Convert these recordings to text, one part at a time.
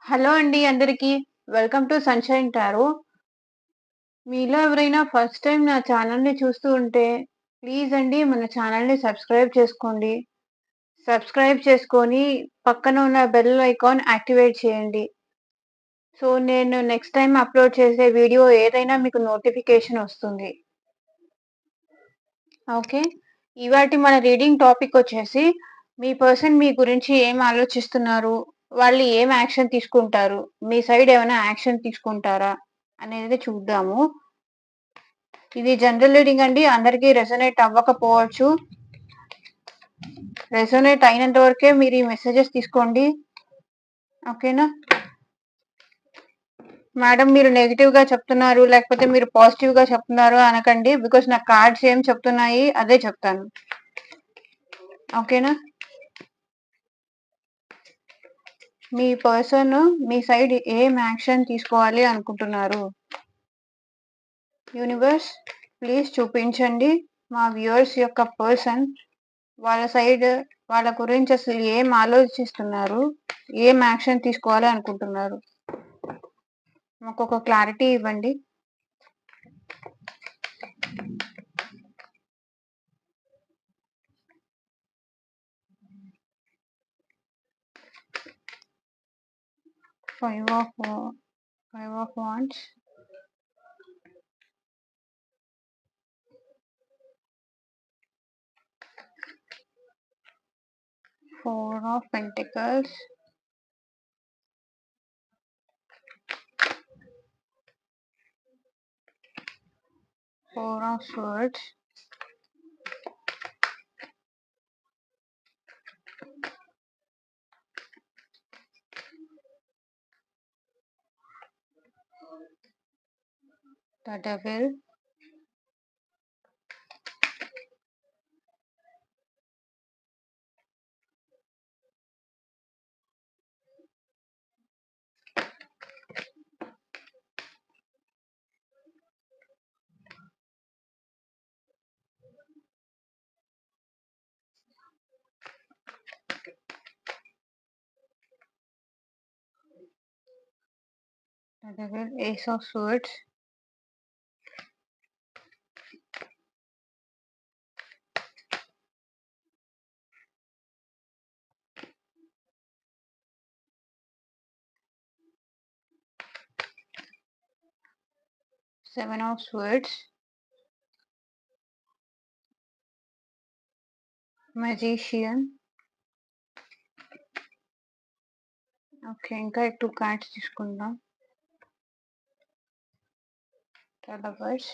Hello అండి అందరికి. Welcome to sunshine tarot. మీలో ఎవరైనా ఫస్ట్ టైమ్ నా ఛానల్‌ని చూస్తూ ఉంటే, ప్లీజ్ అండి మన ఛానల్‌ని సబ్స్క్రైబ్ చేసుకోండి. సబ్స్క్రైబ్ చేసుకొని పక్కన ఉన్న బెల్ ఐకాన్ యాక్టివేట్ చేయండి. సో, నేను నెక్స్ట్ టైమ్ అప్‌లోడ్ చేసే వీడియో ఏదైనా మీకు నోటిఫికేషన్ వస్తుంది. ఓకే. ఇవాల్టి మన రీడింగ్ టాపిక్ వచ్చేసి, మీ పర్సన్ మీ గురించి ఏం ఆలోచిస్తున్నారు? వాళ్ళు ఏం యాక్షన్ తీసుకుంటారు? మీ సైడ్ ఏమైనా యాక్షన్ తీసుకుంటారా? అనేది చూద్దాము. ఇది జనరల్ రీడింగ్ అండి. అందరికీ రెసొనేట్ అవ్వకపోవచ్చు. రెసొనేట్ అయినంత వరకే మీరు ఈ మెసేజెస్ తీసుకోండి. ఓకేనా? మేడం మీరు నెగెటివ్‌గా చెప్తున్నారు, లేకపోతే మీరు పాజిటివ్‌గా చెప్తున్నారు అనకండి. బికాజ్ నాకు కార్డ్స్ ఏం చెప్తున్నాయి అదే చెప్తాను. ఓకేనా? మీ పర్సన్ మీ సైడ్ ఏం యాక్షన్ తీసుకోవాలి అనుకుంటున్నారు? యూనివర్స్ ప్లీజ్ చూపించండి. మా వ్యూవర్స్ యొక్క పర్సన్ వాళ్ళ సైడ్ వాళ్ళ గురించి అసలు ఏం ఆలోచిస్తున్నారు? ఏం యాక్షన్ తీసుకోవాలి అనుకుంటున్నారు? మాకొక క్లారిటీ ఇవ్వండి. Five of wands, 4 of pentacles, 4 of swords, the devil, ace of swords, seven of swords, magician. Okay, ఇంకా 2 కార్డ్స్ తీసుకుందాం. The lovers,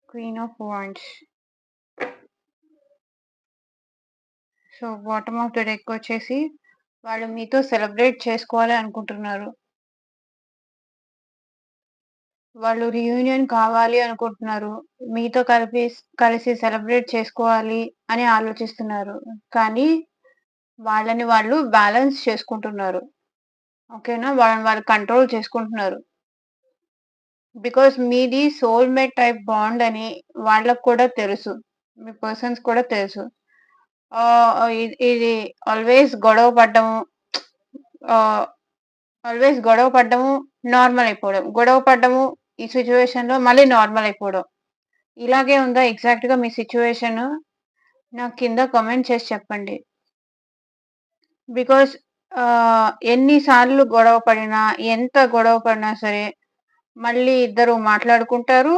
queen of wands. So bottom of the deck వచ్చేసి వాళ్ళు మీతో సెలబ్రేట్ చేసుకోవాలి అనుకుంటున్నారు. వాళ్ళు రీయూనియన్ కావాలి అనుకుంటున్నారు. మీతో కలిసి సెలబ్రేట్ చేసుకోవాలి అని ఆలోచిస్తున్నారు. కానీ వాళ్ళని వాళ్ళు బ్యాలెన్స్ చేసుకుంటున్నారు. ఓకేనా? వాళ్ళని వాళ్ళు కంట్రోల్ చేసుకుంటున్నారు. బికాజ్ మీది సోల్‌మేట్ టైప్ బాండ్ అని వాళ్ళకి కూడా తెలుసు. మీ పర్సన్స్ కూడా తెలుసు. ఇది ఆల్వేస్ గొడవ పడ్డము, ఆహ్, ఆల్వేస్ గొడవ పడ్డము, నార్మల్ అయిపోవడం. గొడవ పడ్డము, ఈ సిట్యుయేషన్‌లో మళ్ళీ నార్మల్ అయిపోవడం. ఇలాగే ఉందా ఎగ్జాక్ట్‌గా మీ సిట్యుయేషను? నాకు కింద కామెంట్ చేసి చెప్పండి. బికాజ్ ఎన్ని సార్లు గొడవ పడినా, ఎంత గొడవ పడినా సరే, మళ్ళీ ఇద్దరు మాట్లాడుకుంటారు.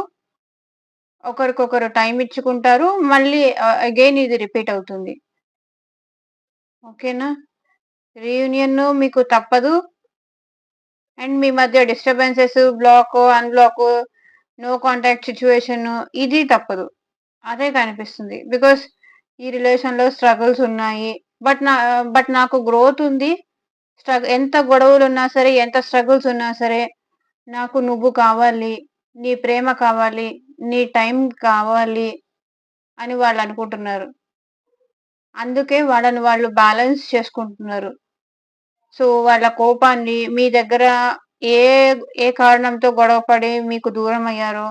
ఒకరికొకరు టైమ్ ఇచ్చుకుంటారు. మళ్ళీ అగైన్ ఇది రిపీట్ అవుతుంది. ఓకేనా? రీయూనియన్ మీకు తప్పదు. అండ్ మీ మధ్య disturbances, unblock, no contact situation ఇది తప్పదు. అదే కనిపిస్తుంది. బికాజ్ ఈ రిలేషన్‌లో స్ట్రగుల్స్ ఉన్నాయి. బట్ నాకు గ్రోత్ ఉంది. ఎంత గొడవలున్నా సరే, ఎంత స్ట్రగుల్స్ ఉన్నా సరే, నాకు నువ్వు కావాలి, నీ ప్రేమ కావాలి, నీ టైం కావాలి అని వాళ్ళనుకుంటున్నారు. అందుకే వాళ్ళని వాళ్ళు బ్యాలెన్స్ చేసుకుంటున్నారు. సో, వాళ్ళ కోపాన్ని మీ దగ్గర ఏ ఏ కారణంతో గొడవపడి మీకు దూరమయ్యారో,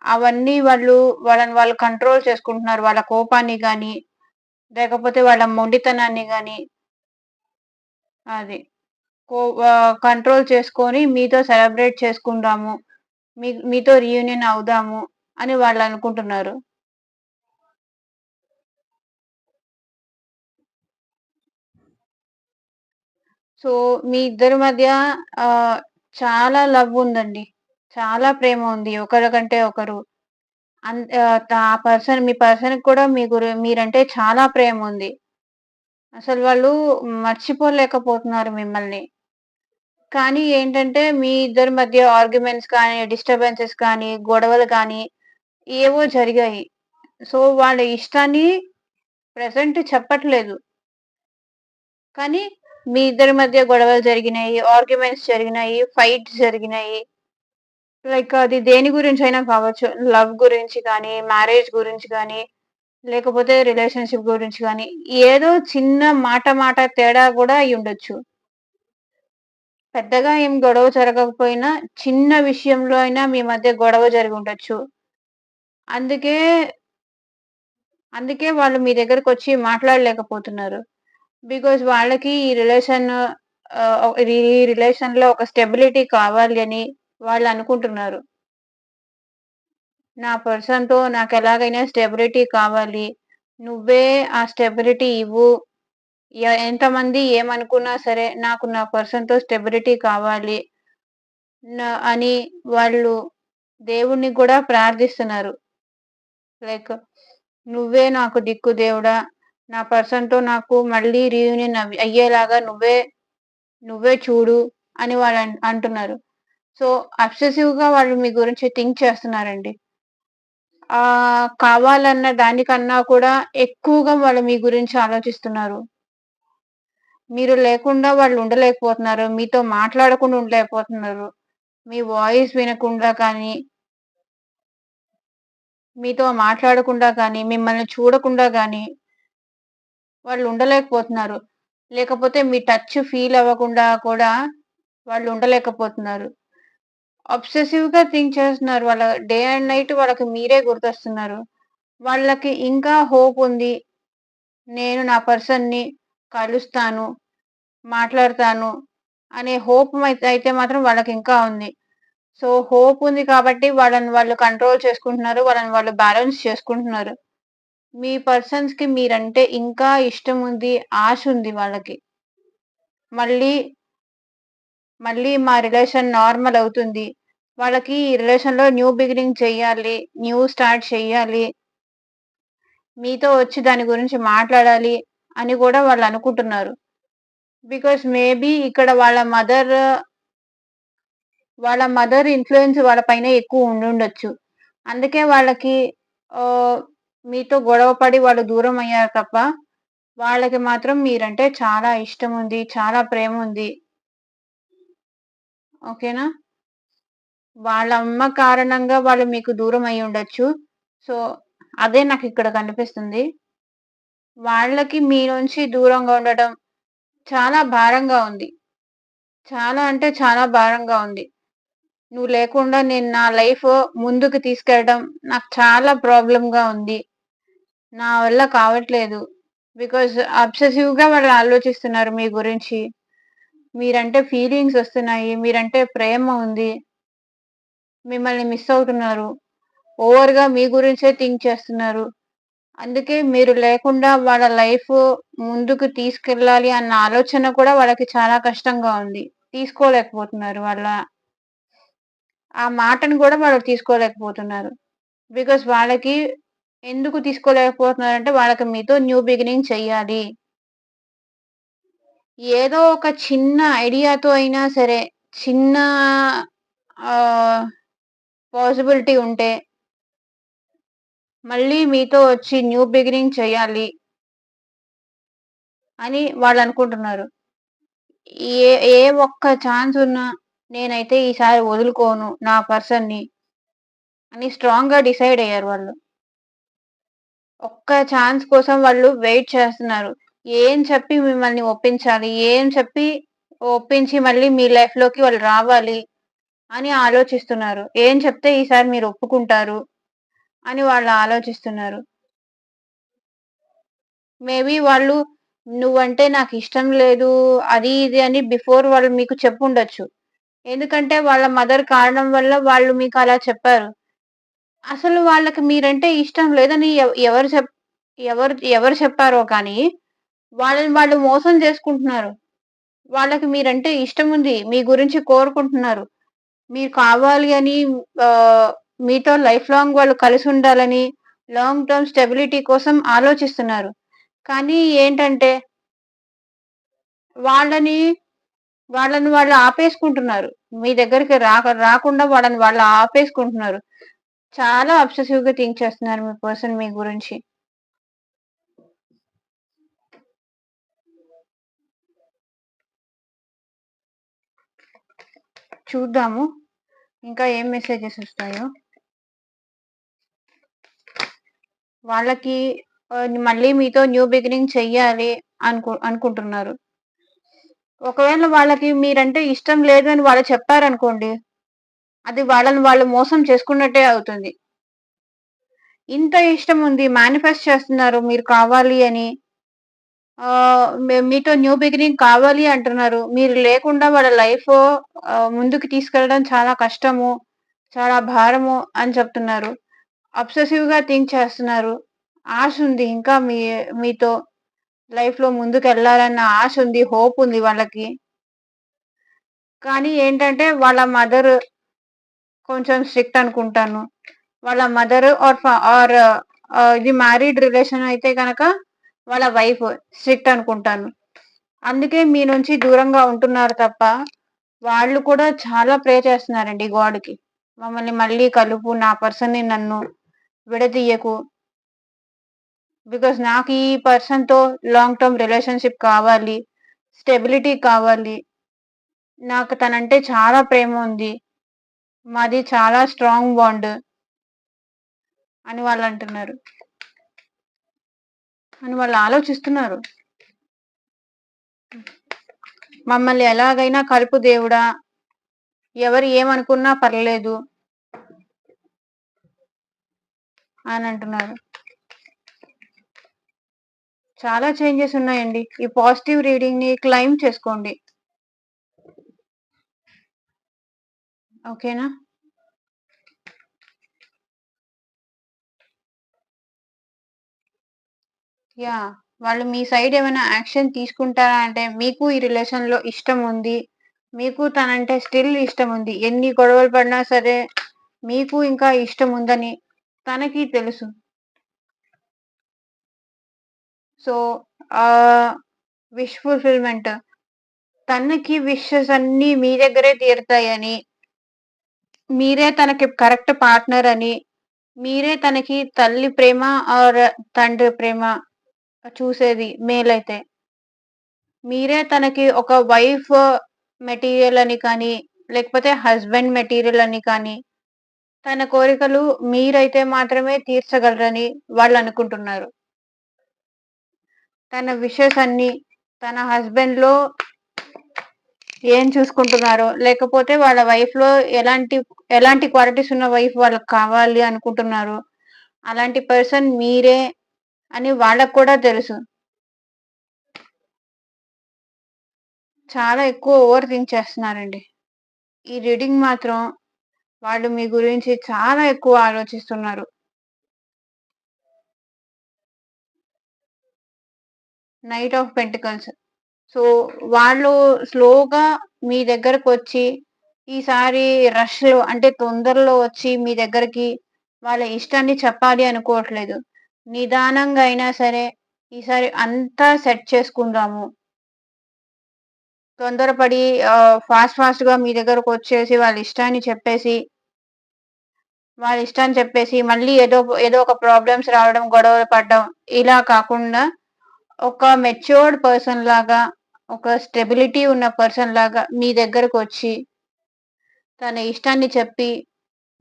అవన్నీ వాళ్ళని వాళ్ళు కంట్రోల్ చేసుకుంటున్నారు. వాళ్ళ కోపాన్ని గాని, లేకపోతే వాళ్ళ మొండితనాన్ని గాని అది కంట్రోల్ చేసుకొని మీతో సెలబ్రేట్ చేసుకుందాము. మీతో రీయూనియన్ అవుదాము అని వాళ్ళనుకుంటున్నారు. సో, మీ ఇద్దరి మధ్య ఆహ్, చాలా లవ్ ఉందండి. చాలా ప్రేమ ఉంది. ఒకరికంటే ఒకరు. ఆ పర్సన్ మీ పర్సన్‌కి కూడా మీరంటే చాలా ప్రేముంది. అసలు వాళ్ళు మర్చిపోలేకపోతున్నారు మిమ్మల్ని. కానీ ఏంటంటే, మీ ఇద్దరి మధ్య ఆర్గ్యుమెంట్స్ కానీ, డిస్టర్బెన్సెస్ కానీ, గొడవలు కానీ ఏవో జరిగాయి. సో, వాళ్ళ ఇష్టాన్ని ప్రెజెంట్ చెప్పట్లేదు. కానీ మీ ఇద్దరి మధ్య గొడవలు జరిగినాయి, ఆర్గ్యుమెంట్స్ జరిగినాయి, ఫైట్స్ జరిగినాయి. లైక్ అది దేని గురించైనా కావచ్చు. లవ్ గురించి కానీ, మ్యారేజ్ గురించి గానీ, లేకపోతే రిలేషన్‌షిప్ గురించి గానీ, ఏదో చిన్న మాట మాట తేడా గూడా అయ్యుండొచ్చు. పెద్దగా ఏం గొడవ జరగకపోయినా, చిన్న విషయంలో అయినా మీ మధ్య గొడవ జరిగుండొచ్చు. అందుకే, అందుకే వాళ్ళు మీ దగ్గరకొచ్చి మాట్లాడలేకపోతున్నారు. బికాజ్ వాళ్ళకి ఈ రిలేషన్‌లో ఒక స్టెబిలిటీ కావాలి అని వాళ్ళనుకుంటున్నారు. నా పర్సన్‌తో నాకెలాగైనా స్టెబిలిటీ కావాలి. నువ్వే ఆ స్టెబిలిటీ ఇవ్వు. ఎంతమంది ఏమనుకున్నా సరే, నాకు నా పర్సన్‌తో స్టెబిలిటీ కావాలి. అని వాళ్ళు దేవుడిని కూడా ప్రార్థిస్తున్నారు. లైక్ "నువ్వే నాకు దిక్కు దేవుడా! నా పర్సన్‌తో నాకు మళ్ళీ రీయూనియన్ అయ్యేలాగా నువ్వే చూడు" అని అంటున్నారు. సో, అబ్సెసివ్‌గా వాళ్ళు మీ గురించి థింక్ చేస్తున్నారండి. కావాలన్న దానికన్నా కూడా ఎక్కువగా వాళ్ళు మీ గురించి ఆలోచిస్తున్నారు. మీరు లేకుండా వాళ్ళు ఉండలేకపోతున్నారు. మీతో మాట్లాడకుండా ఉండలేకపోతున్నారు. మీ వాయిస్ వినకుండా కానీ, మీతో మాట్లాడకుండా కానీ, మిమ్మల్ని చూడకుండా గానీ వాళ్ళు ఉండలేకపోతున్నారు. లేకపోతే మీ టచ్ ఫీల్ అవ్వకుండా కూడా వాళ్ళు ఉండలేకపోతున్నారు. అబ్సెసివ్‌గా థింక్ చేస్తున్నారు. వాళ్ళ డే అండ్ నైట్ వాళ్ళకి మీరే గుర్తొస్తున్నారు. వాళ్ళకి ఇంకా హోప్ ఉంది. నేను నా పర్సన్‌ని కలుస్తాను, మాట్లాడతాను అనే హోప్ అయితే మాత్రం వాళ్ళకింకా ఉంది. సో, హోప్ ఉంది కాబట్టి వాళ్ళని వాళ్ళు కంట్రోల్ చేసుకుంటున్నారు. వాళ్ళని వాళ్ళు బ్యాలెన్స్ చేసుకుంటున్నారు. మీ పర్సన్స్‌కి మీరంటే ఇంకా ఇష్టముంది, ఆశుంది వాళ్ళకి. మళ్ళీ, మళ్ళీ మా రిలేషన్ నార్మల్ అవుతుంది. వాళ్ళకి ఈ రిలేషన్‌లో న్యూ బిగినింగ్ చెయ్యాలి. న్యూ స్టార్ట్ చెయ్యాలి. మీతో వచ్చి దాని గురించి మాట్లాడాలి అని గూడా వాళ్ళనుకుంటున్నారు. బికాజ్ మేబీ ఇక్కడ వాళ్ళ మదర్ ఇన్‌ఫ్లూయెన్స్ వాళ్ళ పైన ఎక్కువ ఉండుండొచ్చు. అందుకే వాళ్ళకి ఆహ్, మీతో గొడవ పడి వాళ్ళు దూరమయ్యారు తప్ప, వాళ్ళకి మాత్రం మీరంటే చాలా ఇష్టముంది. చాలా ప్రేముంది. ఓకేనా? వాళ్ళ అమ్మ కారణంగా వాళ్ళు మీకు దూరం అయ్యుండొచ్చు. సో, అదే నాకిక్కడ కనిపిస్తుంది. వాళ్ళకి మీ నుంచి దూరంగా ఉండటం చాలా భారంగా ఉంది. చాలా అంటే చాలా భారంగా ఉంది. నువ్వు లేకుండా నేను నా లైఫ్ ముందుకు తీసుకెళ్ళడం నాకు చాలా ప్రాబ్లమ్‌గా ఉంది. నా వల్ల కావట్లేదు. బికాజ్ అబ్సెసివ్‌గా వాళ్ళు ఆలోచిస్తున్నారు మీ గురించి. మీరంటే ఫీలింగ్స్ ఒస్తున్నాయి. మీరంటే ప్రేమ ఉంది. మిమ్మల్ని మిస్ అవుతున్నారు. ఓవర్‌గా మీ గురించే థింక్ చేస్తున్నారు. అందుకే మీరు లేకుండా వాళ్ళ లైఫ్ ముందుకు తీసుకెళ్ళాలి అన్న ఆలోచన కూడా వాళ్ళకి చాలా కష్టంగా ఉంది. తీసుకోలేకపోతున్నారు. ఆ మాటను గూడా వాళ్ళు తీసుకోలేకపోతున్నారు. బికాజ్ వాళ్ళకి ఎందుకు తీసుకోలేకపోతున్నారంటే వాళ్ళకి మీతో న్యూ బిగినింగ్ చెయ్యాలి. ఏదో ఒక చిన్న ఐడియాతో అయినా సరే, చిన్న ఆహ్, పాజిబిలిటీ ఉంటే మళ్ళీ మీతో వచ్చి న్యూ బిగినింగ్ చేయాలి అని వాళ్ళనుకుంటున్నారు. ఏ ఏ ఒక్క ఛాన్స్ ఉన్నా నేనైతే ఈసారి వదులుకోను నా పర్సన్‌ని అని స్ట్రాంగ్‌గా డిసైడ్ అయ్యారు వాళ్ళు. ఒక్క ఛాన్స్ కోసం వాళ్ళు వెయిట్ చేస్తున్నారు. ఏం చెప్పి మిమ్మల్ని ఒప్పించాలి? ఏం చెప్పి ఒప్పించి మళ్ళీ మీ లైఫ్‌లోకి వాళ్ళు రావాలి అని ఆలోచిస్తున్నారు. ఏం చెప్తే ఈసారి మీరు ఒప్పుకుంటారు అని వాళ్ళు ఆలోచిస్తున్నారు. మేబీ వాళ్ళు నువ్వంటే నాకిష్టం లేదు అది ఇది అని బిఫోర్ వాళ్ళు మీకు చెప్పుండొచ్చు. ఎందుకంటే వాళ్ళ మదర్ కారణం వల్ల వాళ్ళు మీకలా చెప్పారు. అసలు వాళ్ళకి మీరంటే ఇష్టం లేదని ఎవరు చెప్పారో కానీ, వాళ్ళని వాళ్ళు మోసం చేసుకుంటున్నారు. వాళ్ళకి మీరంటే ఇష్టముంది. మీ గురించి కోరుకుంటున్నారు. మీరు కావాలి అని ఆహ్, మీతో లైఫ్ లాంగ్ వాళ్ళు కలిసుండాలని, లాంగ్ టర్మ్ స్టెబిలిటీ కోసం ఆలోచిస్తున్నారు. కానీ ఏంటంటే, వాళ్ళని, వాళ్ళని వాళ్ళు ఆపేసుకుంటున్నారు. మీ దగ్గరికి రాకుండా వాళ్ళని వాళ్ళు ఆపేసుకుంటున్నారు. చాలా అబ్సెసివ్‌గా థింక్ చేస్తున్నారు మీ పర్సన్ మీ గురించి. చూద్దాము. ఇంకా ఏం మెసేజెస్ ఒస్తాయో. వాళ్ళకి మళ్ళీ మీతో న్యూ బిగినింగ్ చెయ్యాలి అనుకుంటున్నారు. ఒకవేళ వాళ్ళకి మీరంటే ఇష్టం లేదు అని వాళ్ళు చెప్పారనుకోండి, అది వాళ్ళని వాళ్ళు మోసం చేసుకున్నట్టే అవుతుంది. ఇంత ఇష్టం ఉంది మేనిఫెస్ట్ చేస్తున్నారు మీరు కావాలి అని. మీతో న్యూ బిగినింగ్ కావాలి అంటున్నారు. మీరు లేకుండా వాళ్ళ లైఫ్ ముందుకు తీసుకెళ్ళడం చాలా కష్టము, చాలా భారము అని చెప్తున్నారు. అబ్సెసివ్‌గా థింక్ చేస్తున్నారు. ఆశుంది ఇంకా మీతో లైఫ్‌లో ముందుకెళ్ళాలన్న ఆశుంది, హోపుంది వాళ్ళకి. కానీ ఏంటంటే వాళ్ళ మదర్ కొంచెం స్ట్రిక్ట్ అనుకుంటాను. వాళ్ళ మదర్ ఇది మ్యారీడ్ రిలేషన్ అయితే గనక వాళ్ళ వైఫ్ స్ట్రిక్ట్ అనుకుంటాను. అందుకే మీ నుంచి దూరంగా ఉంటున్నారు తప్ప, వాళ్ళు కూడా చాలా ప్రే చేస్తున్నారండి గాడ్‌కి. మమ్మల్ని మళ్ళీ కలుపు, నా పర్సన్‌ని నన్ను విడదీయకు. బికాజ్ నాకు ఈ పర్సన్‌తో లాంగ్ టర్మ్ రిలేషన్‌షిప్ కావాలి. స్టెబిలిటీ కావాలి. నాకు తనంటే చాలా ప్రేమ ఉంది. మాది చాలా స్ట్రాంగ్ బాండ్ అని వాళ్ళంటున్నారు. అని వాళ్ళు ఆలోచిస్తున్నారు. మమ్మల్ని ఎలాగైనా కలుపు దేవుడా! ఎవరు ఏమనుకున్నా పర్లేదు అని అంటున్నారు. చాలా చేంజెస్ ఉన్నాయండి. ఈ పాజిటివ్ రీడింగ్‌ని క్లెయిమ్ చేసుకోండి. ఓకేనా? యాహ్! వాళ్ళు మీ సైడ్ ఏమైనా యాక్షన్ తీసుకుంటారా అంటే, మీకు ఈ రిలేషన్‌లో ఇష్టం ఉంది. మీకు తనంటే స్టిల్ ఇష్టం ఉంది. ఎన్ని గొడవలు పడినా సరే, మీకు ఇంకా ఇష్టం ఉందని తనకి తెలుసు. సో, ఆహ్, విష్ ఫుల్‌ఫిల్‌మెంట్ తనకి విషెస్ అన్నీ మీ దగ్గరే తీరుతాయని, మీరే తనకి కరెక్ట్ పార్ట్నర్ అని, మీరే తనకి తల్లి ప్రేమ ఆర్ తండ్రి ప్రేమ చూసేది మేలైతే. మీరే తనకి ఒక వైఫ్ మెటీరియల్ అని కానీ, లేకపోతే హస్బెండ్ మెటీరియల్ అని కానీ, తన కోరికలు మీరైతే మాత్రమే తీర్చగలరని వాళ్ళనుకుంటున్నారు. తన విషెస్ అన్నీ తన హస్బెండ్‌లో ఏం చూసుకుంటున్నారో, లేకపోతే వాళ్ళ వైఫ్‌లో ఎలాంటి క్వాలిటీస్ ఉన్న వైఫ్ వాళ్ళకి కావాలి అనుకుంటున్నారో, అలాంటి పర్సన్ మీరే అని వాళ్ళకి కూడా తెలుసు. చాలా ఎక్కువ ఓవర్ థింక్ చేస్తున్నారండి. ఈ రీడింగ్ మాత్రం వాళ్ళు మీ గురించి చాలా ఎక్కువ ఆలోచిస్తున్నారు. Knight of pentacles. సో, వాళ్ళు స్లోగా మీ దగ్గరకొచ్చి, ఈసారి రష్‌లో అంటే తొందరలో వచ్చి మీ దగ్గరికి వాళ్ళ ఇష్టాన్ని చెప్పాలి అనుకోవట్లేదు. నిదానంగా అయినా సరే, ఈసారి అంతా సెట్ చేసుకుందాము. తొందరపడి ఫాస్ట్‌గా మీ దగ్గరకొచ్చేసి వాళ్ళ ఇష్టాన్ని చెప్పేసి మళ్ళీ ఏదో ఒక ప్రాబ్లమ్స్ రావడం, గొడవలు పడడం ఇలా కాకుండా ఒక మెచ్యూర్డ్ పర్సన్ లాగా, ఒక స్టెబిలిటీ ఉన్న పర్సన్ లాగా మీ దగ్గరకొచ్చి, తన ఇష్టాన్ని చెప్పి,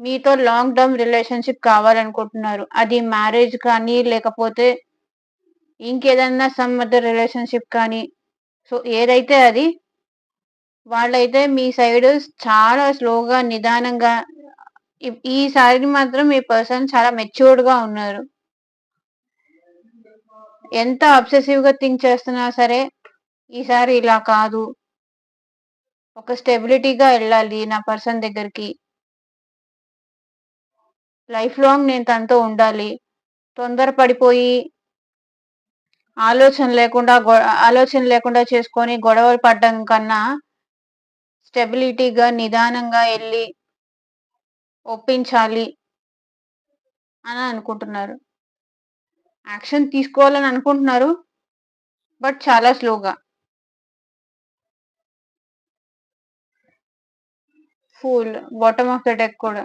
మీతో లాంగ్ టర్మ్ రిలేషన్‌షిప్ కావాలనుకుంటున్నారు. అది మ్యారేజ్ కానీ, లేకపోతే ఇంకేదన్నా సమ్ అదర్ రిలేషన్‌షిప్ కానీ, సో ఏదైతే అది, వాళ్ళైతే మీ సైడ్ చాలా స్లోగా, నిదానంగా ఈసారి మాత్రం మీ పర్సన్ చాలా మెచ్యూర్డ్‌గా ఉన్నారు. ఎంత అబ్సెసివ్‌గా థింక్ చేస్తున్నా సరే, ఈసారి ఇలా కాదు. ఒక స్టెబిలిటీగా ఎళ్ళాలి నా పర్సన్ దగ్గరికి. లైఫ్ లాంగ్ నేను తనతో ఉండాలి. తొందర పడిపోయి ఆలోచన లేకుండా చేసుకొని గొడవలు పడడం కన్నా, స్టెబిలిటీగా నిదానంగా ఎళ్లి ఒప్పించాలి అని అనుకుంటున్నారు. యాక్షన్ తీసుకోవాలని అనుకుంటున్నారు. బట్ చాలా స్లోగా. Fool, bottom of the deck కూడా.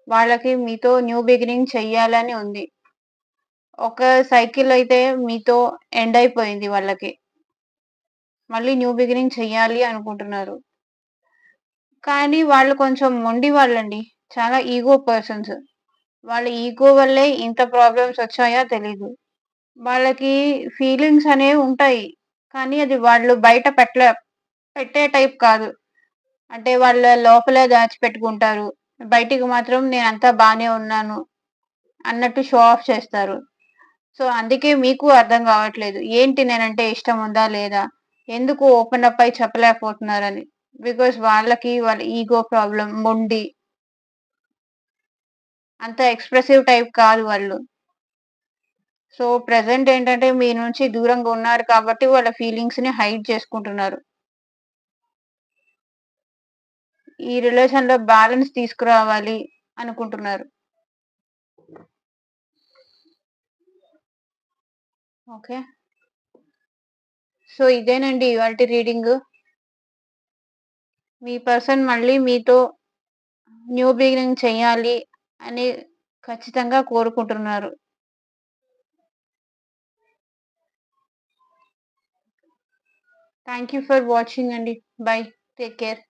వాళ్ళకి మీతో న్యూ బిగినింగ్ చెయ్యాలని ఉంది. ఒక సైకిల్ అయితే మీతో ఎండ్ అయిపోయింది వాళ్ళకి. మళ్ళీ న్యూ బిగినింగ్ చెయ్యాలి అనుకుంటున్నారు. కానీ వాళ్ళు కొంచెం మొండి వాళ్ళండి. చాలా ఈగో పర్సన్స్. వాళ్ళ ఈగో వల్లే ఇంత ప్రాబ్లమ్స్ వచ్చాయా తెలీదు. వాళ్ళకి ఫీలింగ్స్ అనేవి ఉంటాయి. కానీ అది వాళ్ళు బయట పెట్టే టైప్ కాదు. అంటే వాళ్ళ లోపలే దాచిపెట్టుకుంటారు. బయటికి మాత్రం నేనంతా బానే ఉన్నాను అన్నట్టు షో ఆఫ్ చేస్తారు. సో, అందుకే మీకు అర్థం గావట్లేదు. ఏంటి నేనంటే ఇష్టం ఉందా? లేదా? ఎందుకు ఓపెన్ అప్ అయ్యి చెప్పలేకపోతున్నారని. బికాజ్ వాళ్ళకి వాళ్ళ ఈగో ప్రాబ్లమ్, మొండి. అంత ఎక్స్‌ప్రెసివ్ టైప్ కాదు వాళ్ళు. సో, ప్రెజెంట్ ఏంటంటే మీ నుంచి దూరంగా ఉన్నారు కాబట్టి వాళ్ళ ఫీలింగ్స్‌ని హైడ్ చేసుకుంటున్నారు. ఈ రిలేషన్‌లో బ్యాలెన్స్ తీసుకురావాలి అనుకుంటున్నారు. ఓకే. సో, ఇదేనండి ఇవాల్టి రీడింగు. మీ పర్సన్ మళ్ళీ మీతో న్యూ బిగినింగ్ చెయ్యాలి అని ఖచ్చితంగా కోరుకుంటున్నారు. థాంక్ యూ ఫర్ వాచింగ్ అండి. బై. Take care.